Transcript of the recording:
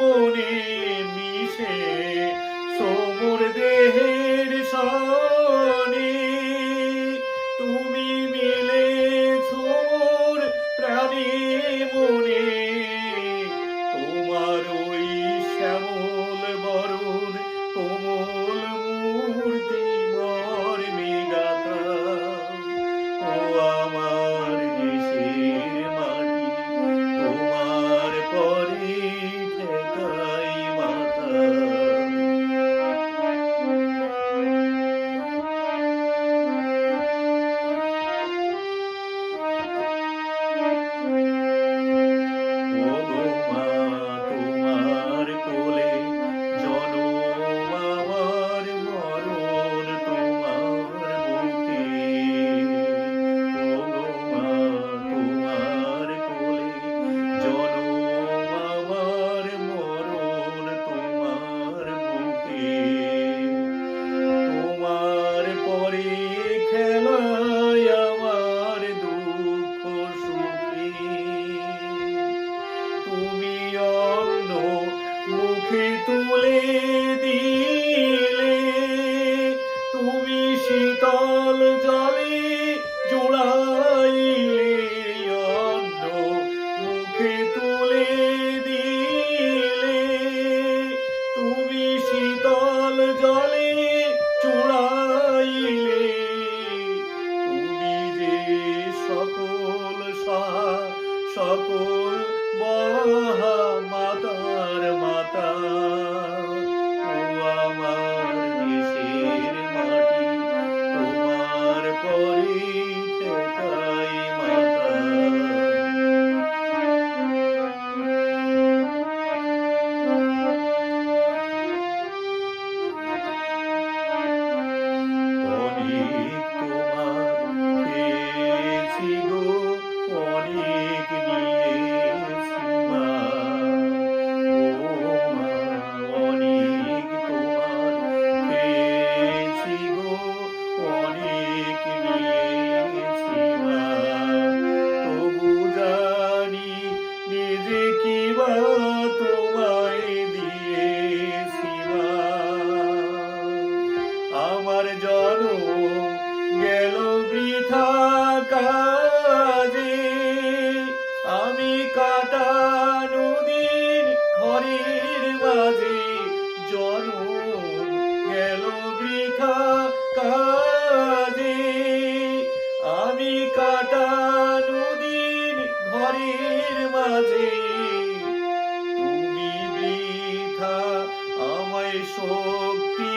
মনে মিশে সোমর দেহের সনে তুমি মিলেছ মোর প্রাণে মনে তোমার ওই শ্যামল বরণ কোমল মূর্তি মর্মে গাথা ও আমার দেশের মাটি তোমার পরে ঠেকাই মাথা খেলায় আমার দুঃখ সুখী তুমি অন্য মুখে তুলে দিলে তুমি শীতল জলে জোড়াইলে অন্য মুখে তুলে দিলে তুমি শীতল জলে জোড়াইলে সকল সকল বহা মাতার মাতা ও আমার দেশের মাটি তোমার পরে ঠেকাই মাথা অনেক তোমার পেয়েছি গো অনেক নিয়েছি মা ও মা অনেক তোমার পেয়েছি গো অনেক নিয়েছি মা তবু জানি নিজে কি বা তোমায় দিয়েছি মা আমার জনম গেল বৃথা কাজে আমি কাটা নদীর ঘরের মাঝে জনম গেল বৃথা কাজে আমি কাটা নদীর ঘরের মাঝে তুমি বৃথা আমায় শক্তি